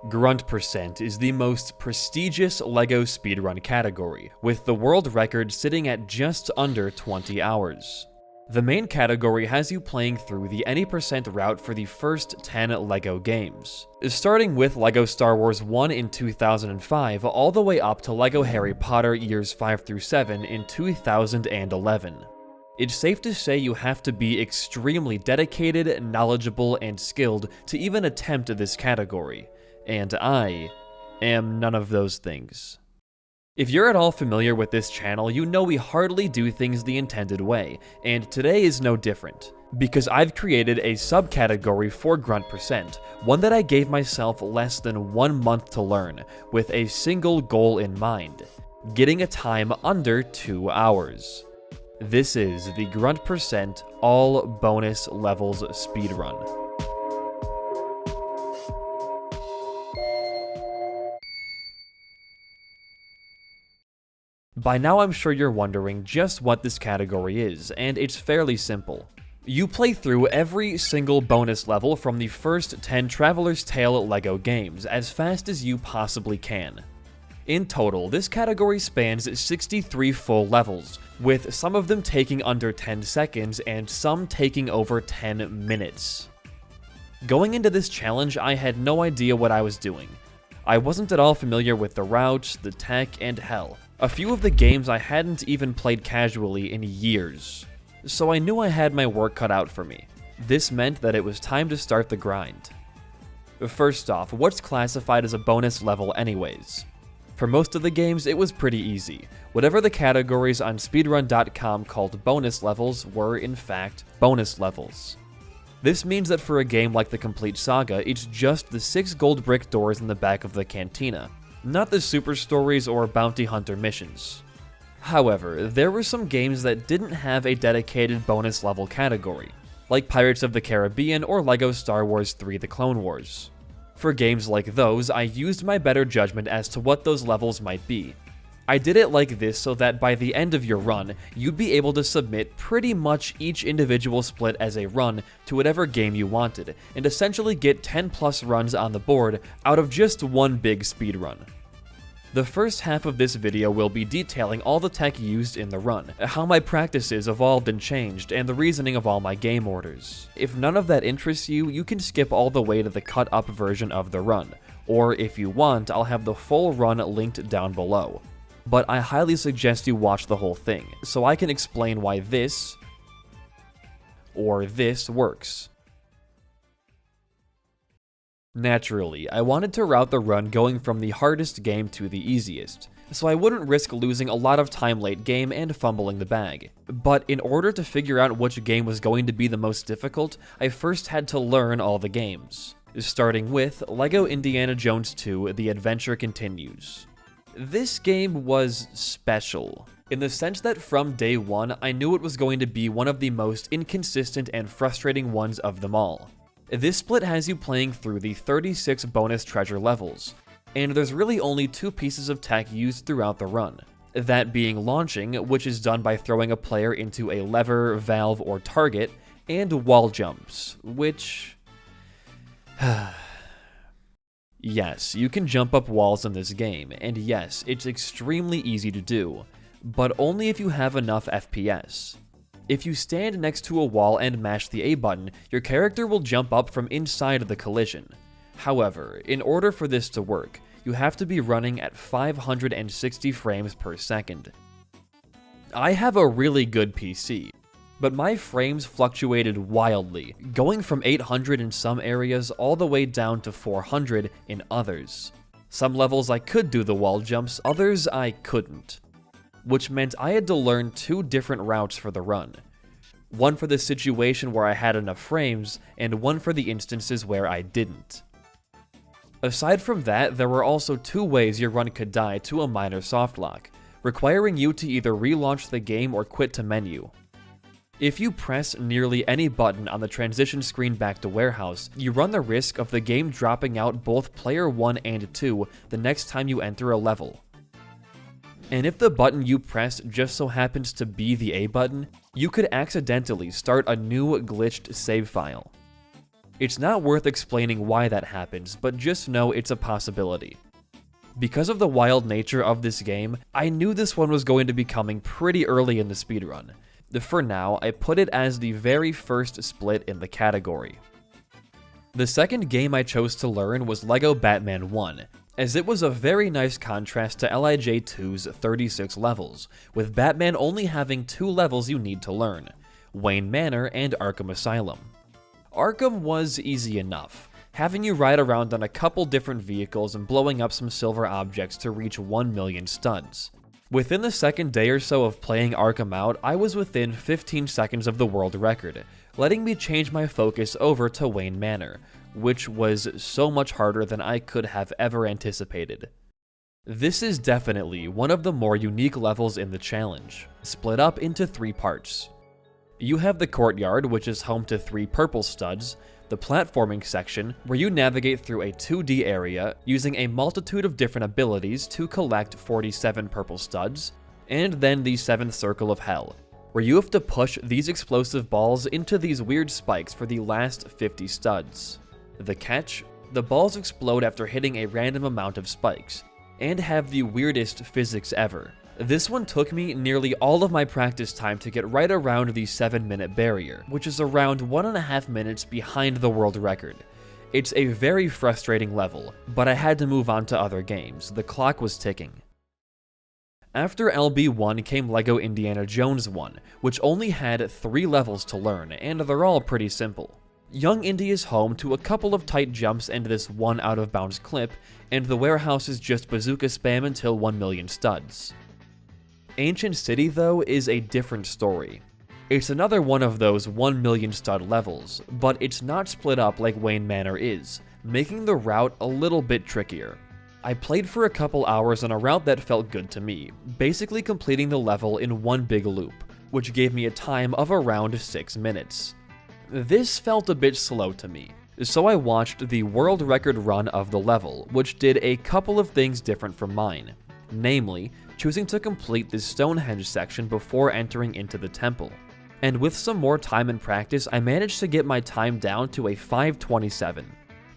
Grunt percent is the most prestigious LEGO speedrun category, with the world record sitting at just under 20 hours. The main category has you playing through the any percent route for the first 10 LEGO games, starting with LEGO Star Wars 1 in 2005 all the way up to LEGO Harry Potter years 5 through 7 in 2011. It's safe to say you have to be extremely dedicated, knowledgeable, and skilled to even attempt this category. And I am none of those things. If you're at all familiar with this channel, you know we hardly do things the intended way, and today is no different, because I've created a subcategory for Grunt percent, one that I gave myself less than 1 month to learn, with a single goal in mind: getting a time under 2 hours. This is the Grunt percent all bonus levels speedrun. By now I'm sure you're wondering just what this category is, and it's fairly simple. You play through every single bonus level from the first 10 Traveler's Tale LEGO games as fast as you possibly can. In total, this category spans 63 full levels, with some of them taking under 10 seconds and some taking over 10 minutes. Going into this challenge, I had no idea what I was doing. I wasn't at all familiar with the routes, the tech, and hell, a few of the games I hadn't even played casually in years. So I knew I had my work cut out for me. This meant that it was time to start the grind. First off, what's classified as a bonus level anyways? For most of the games, it was pretty easy. Whatever the categories on speedrun.com called bonus levels were, in fact, bonus levels. This means that for a game like the Complete Saga, it's just the 6 gold brick doors in the back of the cantina, not the super stories or bounty hunter missions. However, there were some games that didn't have a dedicated bonus level category, like Pirates of the Caribbean or LEGO Star Wars 3: The Clone Wars. For games like those, I used my better judgment as to what those levels might be. I did it like this so that by the end of your run, you'd be able to submit pretty much each individual split as a run to whatever game you wanted, and essentially get 10 plus runs on the board out of just one big speedrun. The first half of this video will be detailing all the tech used in the run, how my practices evolved and changed, and the reasoning of all my game orders. If none of that interests you, you can skip all the way to the cut up version of the run, or if you want, I'll have the full run linked down below. But I highly suggest you watch the whole thing, so I can explain why this or this works. Naturally, I wanted to route the run going from the hardest game to the easiest, so I wouldn't risk losing a lot of time late game and fumbling the bag. But in order to figure out which game was going to be the most difficult, I first had to learn all the games, starting with LEGO Indiana Jones 2: The Adventure Continues. This game was special, in the sense that from day one, I knew it was going to be one of the most inconsistent and frustrating ones of them all. This split has you playing through the 36 bonus treasure levels, and there's really only 2 pieces of tech used throughout the run. That being launching, which is done by throwing a player into a lever, valve, or target, and wall jumps, which... Yes, you can jump up walls in this game, and yes, it's extremely easy to do, but only if you have enough FPS. If you stand next to a wall and mash the A button, your character will jump up from inside of the collision. However, in order for this to work, you have to be running at 560 frames per second. I have a really good PC, but my frames fluctuated wildly, going from 800 in some areas all the way down to 400 in others. Some levels I could do the wall jumps, others I couldn't, which meant I had to learn 2 different routes for the run. One for the situation where I had enough frames, and one for the instances where I didn't. Aside from that, there were also 2 ways your run could die to a minor softlock, requiring you to either relaunch the game or quit to menu. If you press nearly any button on the transition screen back to Warehouse, you run the risk of the game dropping out both player 1 and 2 the next time you enter a level. And if the button you press just so happens to be the A button, you could accidentally start a new glitched save file. It's not worth explaining why that happens, but just know it's a possibility. Because of the wild nature of this game, I knew this one was going to be coming pretty early in the speedrun. For now, I put it as the very first split in the category. The second game I chose to learn was LEGO Batman 1, as it was a very nice contrast to LIJ 2's 36 levels, with Batman only having 2 levels you need to learn, Wayne Manor and Arkham Asylum. Arkham was easy enough, having you ride around on a couple different vehicles and blowing up some silver objects to reach 1 million studs. Within the second day or so of playing Arkham out, I was within 15 seconds of the world record, letting me change my focus over to Wayne Manor, which was so much harder than I could have ever anticipated. This is definitely one of the more unique levels in the challenge, split up into 3 parts. You have the courtyard, which is home to 3 purple studs, the platforming section, where you navigate through a 2D area using a multitude of different abilities to collect 47 purple studs, and then the 7th circle of hell, where you have to push these explosive balls into these weird spikes for the last 50 studs. The catch? The balls explode after hitting a random amount of spikes, and have the weirdest physics ever. This one took me nearly all of my practice time to get right around the 7-minute barrier, which is around 1.5 minutes behind the world record. It's a very frustrating level, but I had to move on to other games. The clock was ticking. After LB1 came LEGO Indiana Jones 1, which only had 3 levels to learn, and they're all pretty simple. Young Indy is home to a couple of tight jumps and this one out-of-bounds clip, and the warehouse is just bazooka spam until 1 million studs. Ancient City, though, is a different story. It's another one of those 1 million stud levels, but it's not split up like Wayne Manor is, making the route a little bit trickier. I played for a couple hours on a route that felt good to me, basically completing the level in one big loop, which gave me a time of around 6 minutes. This felt a bit slow to me, so I watched the world record run of the level, which did a couple of things different from mine. Namely, choosing to complete this Stonehenge section before entering into the temple. And with some more time and practice, I managed to get my time down to a 5:27.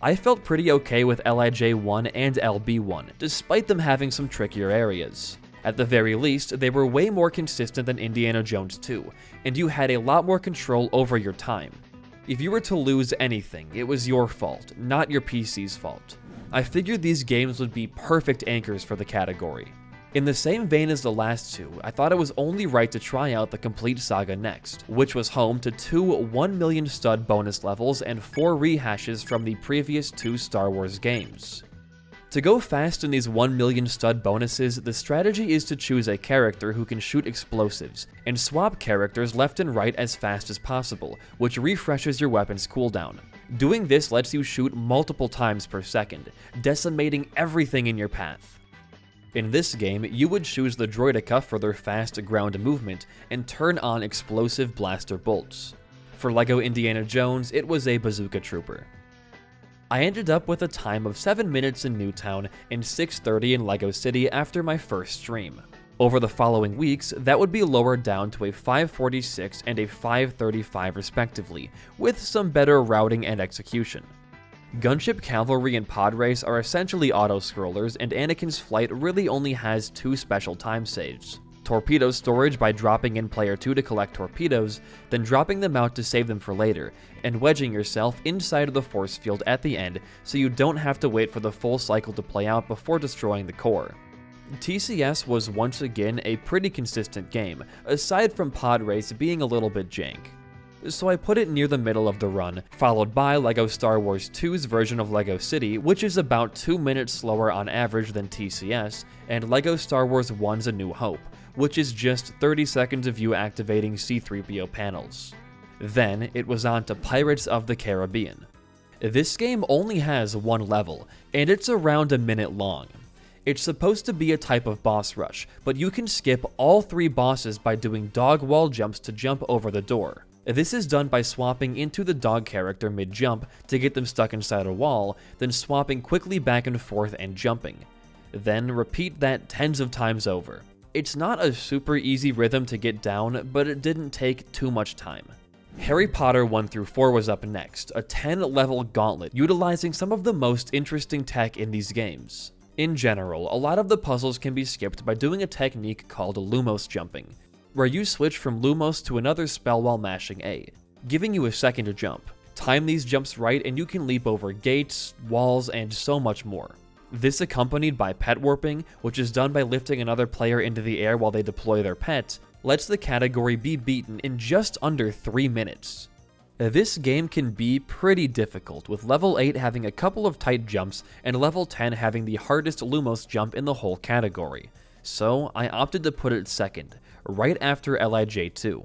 I felt pretty okay with LIJ 1 and LB 1, despite them having some trickier areas. At the very least, they were way more consistent than Indiana Jones 2, and you had a lot more control over your time. If you were to lose anything, it was your fault, not your PC's fault. I figured these games would be perfect anchors for the category. In the same vein as the last 2, I thought it was only right to try out the Complete Saga next, which was home to 2 1 million stud bonus levels and 4 rehashes from the previous 2 Star Wars games. To go fast in these 1 million stud bonuses, the strategy is to choose a character who can shoot explosives, and swap characters left and right as fast as possible, which refreshes your weapon's cooldown. Doing this lets you shoot multiple times per second, decimating everything in your path. In this game, you would choose the Droideka for their fast ground movement and turn on explosive blaster bolts. For LEGO Indiana Jones, it was a bazooka trooper. I ended up with a time of 7 minutes in Newtown and 6:30 in LEGO City after my first stream. Over the following weeks, that would be lowered down to a 5:46 and a 5:35 respectively, with some better routing and execution. Gunship Cavalry and Pod Race are essentially auto-scrollers, and Anakin's flight really only has 2 special time saves. Torpedo storage by dropping in player 2 to collect torpedoes, then dropping them out to save them for later, and wedging yourself inside of the force field at the end so you don't have to wait for the full cycle to play out before destroying the core. TCS was once again a pretty consistent game, aside from Pod Race being a little bit jank. So I put it near the middle of the run, followed by LEGO Star Wars 2's version of LEGO City, which is about 2 minutes slower on average than TCS, and LEGO Star Wars 1's A New Hope, which is just 30 seconds of you activating C-3PO panels. Then it was on to Pirates of the Caribbean. This game only has 1 level, and it's around a minute long. It's supposed to be a type of boss rush, but you can skip all 3 bosses by doing dog wall jumps to jump over the door. This is done by swapping into the dog character mid-jump to get them stuck inside a wall, then swapping quickly back and forth and jumping. Then repeat that tens of times over. It's not a super easy rhythm to get down, but it didn't take too much time. Harry Potter 1 through 4 was up next, a 10-level gauntlet utilizing some of the most interesting tech in these games. In general, a lot of the puzzles can be skipped by doing a technique called Lumos jumping, where you switch from Lumos to another spell while mashing A, giving you a second to jump. Time these jumps right and you can leap over gates, walls, and so much more. This accompanied by pet warping, which is done by lifting another player into the air while they deploy their pet, lets the category be beaten in just under 3 minutes. This game can be pretty difficult, with level 8 having a couple of tight jumps and level 10 having the hardest Lumos jump in the whole category, so I opted to put it second, right after LIJ 2.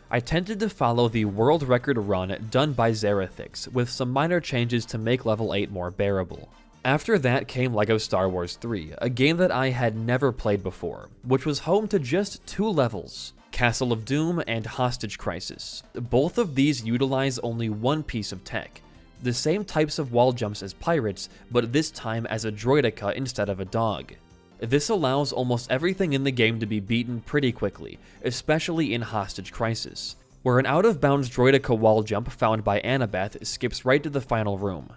I tended to follow the world record run done by Zerathix, with some minor changes to make level 8 more bearable. After that came LEGO Star Wars 3, a game that I had never played before, which was home to just 2 levels, Castle of Doom and Hostage Crisis. Both of these utilize only one piece of tech, the same types of wall jumps as pirates, but this time as a droideka instead of a dog. This allows almost everything in the game to be beaten pretty quickly, especially in Hostage Crisis, where an out-of-bounds droideka wall jump found by Annabeth skips right to the final room.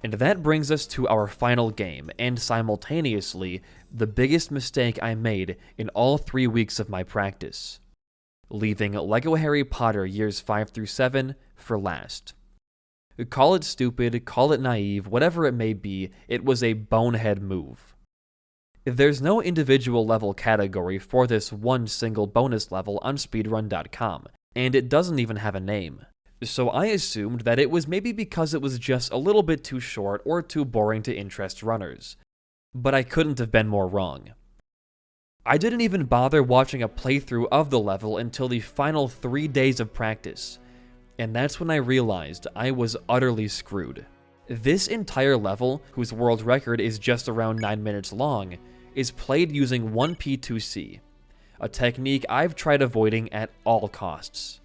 And that brings us to our final game, and simultaneously, the biggest mistake I made in all 3 weeks of my practice. Leaving LEGO Harry Potter years 5 through 7 for last. Call it stupid, call it naive, whatever it may be, it was a bonehead move. There's no individual level category for this one single bonus level on speedrun.com, and it doesn't even have a name. So I assumed that it was maybe because it was just a little bit too short or too boring to interest runners. But I couldn't have been more wrong. I didn't even bother watching a playthrough of the level until the final 3 days of practice, and that's when I realized I was utterly screwed. This entire level, whose world record is just around 9 minutes long, is played using 1P2C, a technique I've tried avoiding at all costs.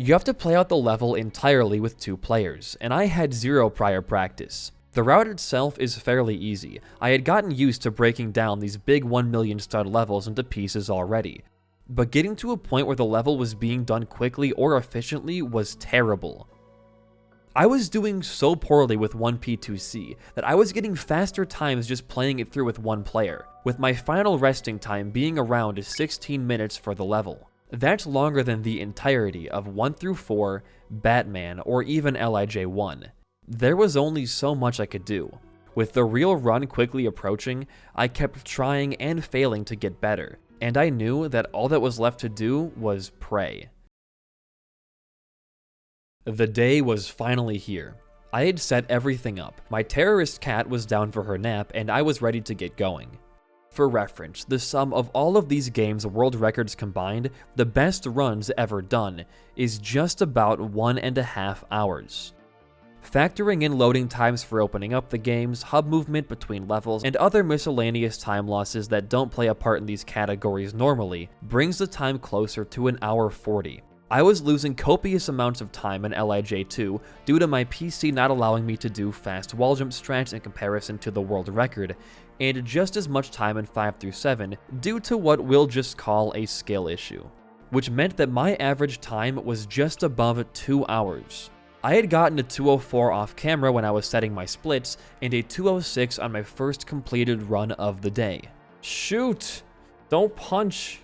You have to play out the level entirely with 2 players, and I had 0 prior practice. The route itself is fairly easy. I had gotten used to breaking down these big 1 million stud levels into pieces already, but getting to a point where the level was being done quickly or efficiently was terrible. I was doing so poorly with 1P2C that I was getting faster times just playing it through with 1 player, with my final resting time being around 16 minutes for the level. That's longer than the entirety of 1 through 4, Batman, or even LIJ 1. There was only so much I could do. With the real run quickly approaching, I kept trying and failing to get better, and I knew that all that was left to do was pray. The day was finally here. I had set everything up. My terrorist cat was down for her nap, and I was ready to get going. For reference, the sum of all of these games' world records combined, the best runs ever done, is just about 1.5 hours. Factoring in loading times for opening up the games, hub movement between levels, and other miscellaneous time losses that don't play a part in these categories normally, brings the time closer to 1 hour 40. I was losing copious amounts of time in LIJ 2 due to my PC not allowing me to do fast wall jump strats in comparison to the world record, and just as much time in 5 through 7 due to what we'll just call a skill issue, which meant that my average time was just above 2 hours. I had gotten a 2:04 off camera when I was setting my splits, and a 2:06 on my first completed run of the day. Shoot! Don't punch!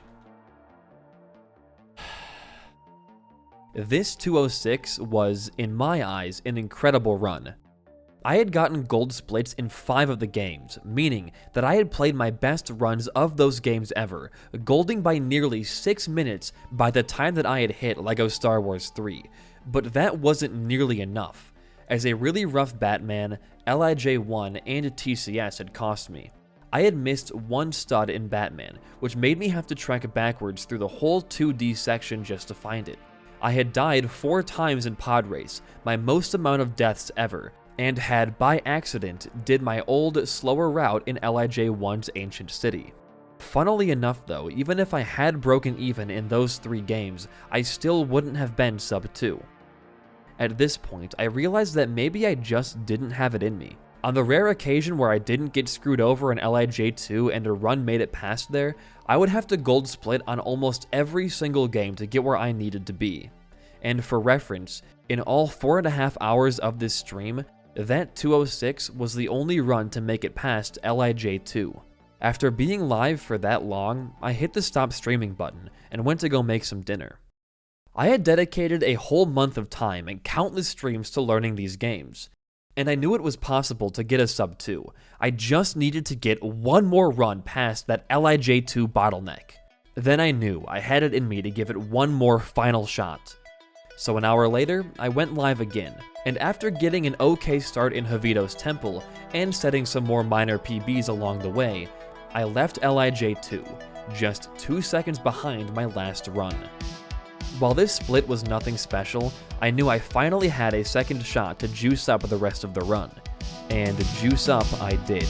This 2:06 was, in my eyes, an incredible run. I had gotten gold splits in 5 of the games, meaning that I had played my best runs of those games ever, golding by nearly 6 minutes by the time that I had hit LEGO Star Wars 3. But that wasn't nearly enough, as a really rough Batman, LIJ 1, and TCS had cost me. I had missed 1 stud in Batman, which made me have to trek backwards through the whole 2D section just to find it. I had died 4 times in Pod Race, my most amount of deaths ever, and had, by accident, did my old, slower route in LIJ 1's Ancient City. Funnily enough though, even if I had broken even in those 3 games, I still wouldn't have been sub 2. At this point, I realized that maybe I just didn't have it in me. On the rare occasion where I didn't get screwed over in LIJ 2 and a run made it past there, I would have to gold split on almost every single game to get where I needed to be. and for reference, in all 4.5 hours of this stream, that 206 was the only run to make it past LIJ2. After being live for that long, I hit the stop streaming button and went to go make some dinner. I had dedicated a whole month of time and countless streams to learning these games, and I knew it was possible to get a sub 2. I just needed to get one more run past that LIJ2 bottleneck. Then I knew I had it in me to give it one more final shot. So an hour later, I went live again, and after getting an okay start in Javito's temple and setting some more minor PBs along the way, I left LIJ2, just 2 seconds behind my last run. While this split was nothing special, I knew I finally had a second shot to juice up the rest of the run, and juice up I did.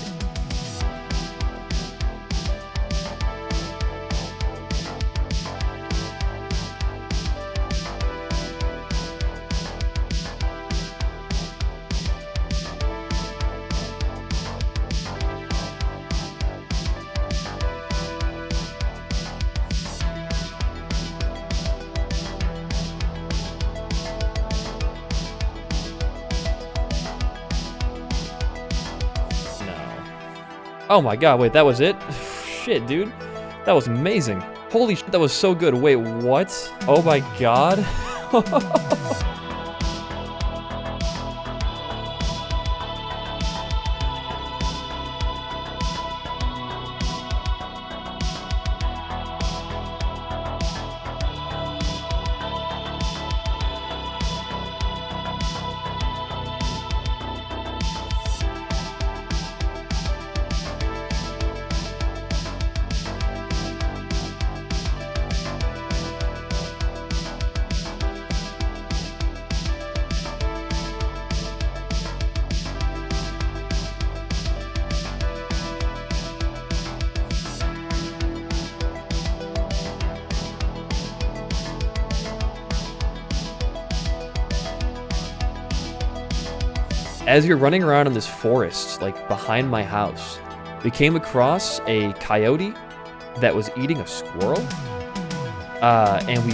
Oh my god, wait, that was it? Shit, dude. That was amazing. Holy shit, that was so good. Wait, what? Oh my god. As you're running around in this forest, like behind my house, we came across a coyote that was eating a squirrel, and we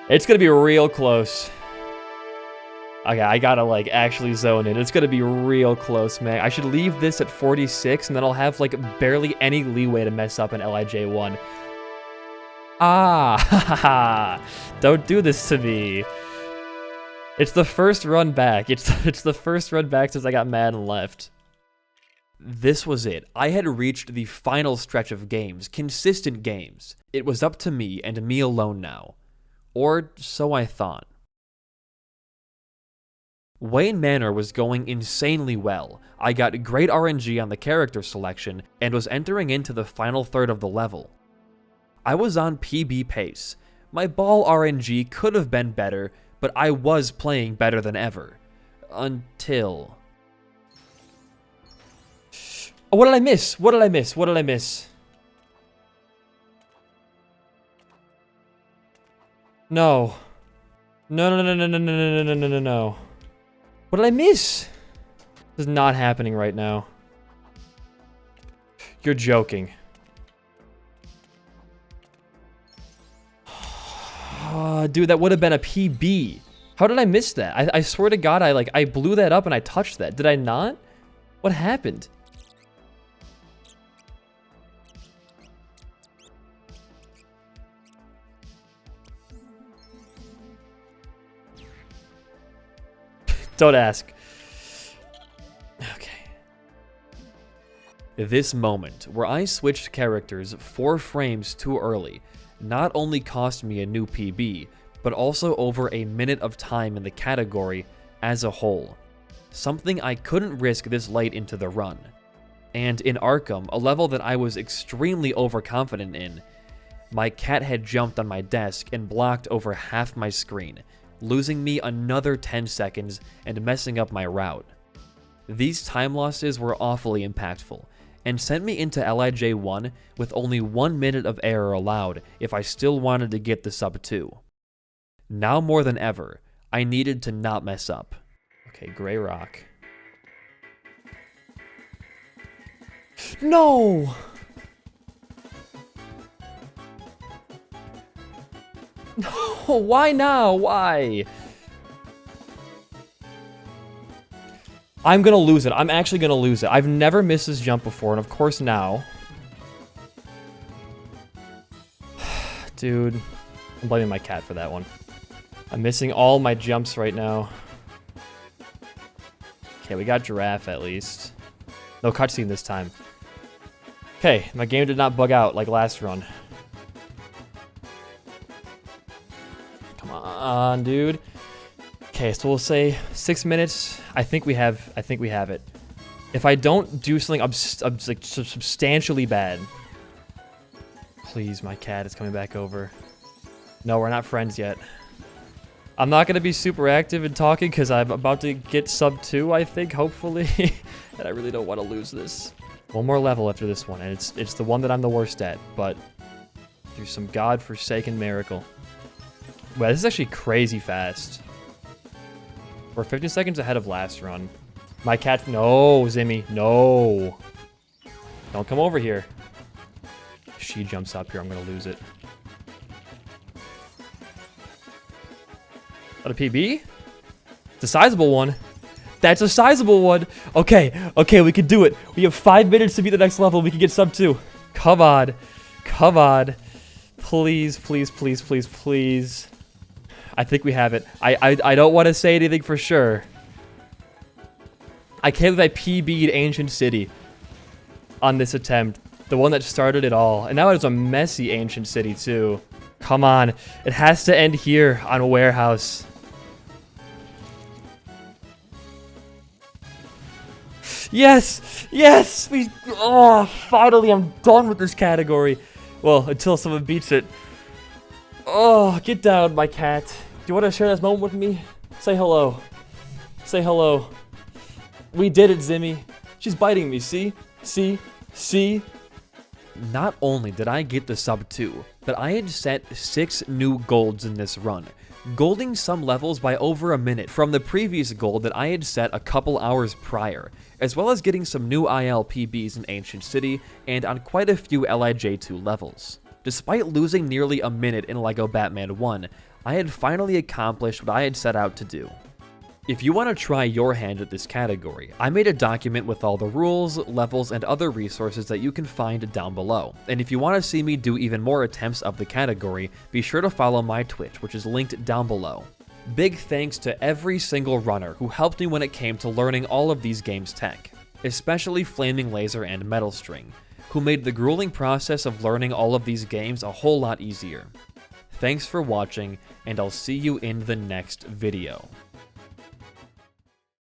It's gonna be real close. Okay, I gotta like actually zone in. It's gonna be real close, man. I should leave this at 46 and then I'll have like barely any leeway to mess up in LIJ1. Ah, don't do this to me. It's the first run back. It's the first run back since I got mad and left. This was it. I had reached the final stretch of games, consistent games. It was up to me and me alone now. Or so I thought. Wayne Manor was going insanely well. I got great RNG on the character selection and was entering into the final third of the level. I was on PB pace. My ball RNG could have been better, but I was playing better than ever. Until... Oh, what did I miss? What did I miss? What did I miss? No. No, no, no, no, no, no, no, no, no, no, no. What did I miss? This is not happening right now. You're joking. Oh, dude, that would have been a PB. How did I miss that? I swear to God, I blew that up and I touched that. Did I not? What happened? Don't ask. Okay. This moment, where I switched characters 4 frames too early, not only cost me a new PB, but also over a minute of time in the category as a whole. Something I couldn't risk this late into the run. And in Arkham, a level that I was extremely overconfident in, my cat had jumped on my desk and blocked over half my screen, losing me another 10 seconds and messing up my route. These time losses were awfully impactful, and sent me into LIJ 1 with only 1 minute of error allowed if I still wanted to get the sub 2. Now more than ever, I needed to not mess up. Okay, Gray Rock. No! No, why now? Why? I'm gonna lose it. I'm actually gonna lose it. I've never missed this jump before, and of course now. Dude, I'm blaming my cat for that one. I'm missing all my jumps right now. Okay, we got giraffe at least. No cutscene this time. Okay, my game did not bug out like last run. Come on, dude. Okay, so we'll say 6 minutes. I think we have it. If I don't do something like substantially bad, please, my cat is coming back over. No, we're not friends yet. I'm not gonna be super active in talking because I'm about to get sub 2, I think, hopefully, and I really don't want to lose this. One more level after this one, and it's the one that I'm the worst at, but through some godforsaken miracle. Wow, this is actually crazy fast. We're 15 seconds ahead of last run. My cat, no, Zimmy, no. Don't come over here. If she jumps up here, I'm gonna lose it. What, a PB? It's a sizable one. That's a sizable one. Okay, okay, we can do it. We have 5 minutes to beat the next level. We can get sub 2. Come on. Come on. Please, please, please, please, please. I think we have it. I don't want to say anything for sure. I can't believe I PB'd Ancient City on this attempt. The one that started it all. And now it's a messy Ancient City, too. Come on. It has to end here on Warehouse. Yes! Yes! Oh, finally, I'm done with this category. Well, until someone beats it. Oh, get down, my cat. Do you want to share this moment with me? Say hello. Say hello. We did it, Zimmy. She's biting me, see? See? See? Not only did I get the sub 2, but I had set 6 new golds in this run, golding some levels by over a minute from the previous gold that I had set a couple hours prior, as well as getting some new ILPBs in Ancient City and on quite a few LIJ2 levels. Despite losing nearly a minute in LEGO Batman 1, I had finally accomplished what I had set out to do. If you want to try your hand at this category, I made a document with all the rules, levels, and other resources that you can find down below. And if you want to see me do even more attempts of the category, be sure to follow my Twitch, which is linked down below. Big thanks to every single runner who helped me when it came to learning all of these games' tech, especially Flaming Laser and Metal String, who made the grueling process of learning all of these games a whole lot easier. Thanks for watching, and I'll see you in the next video.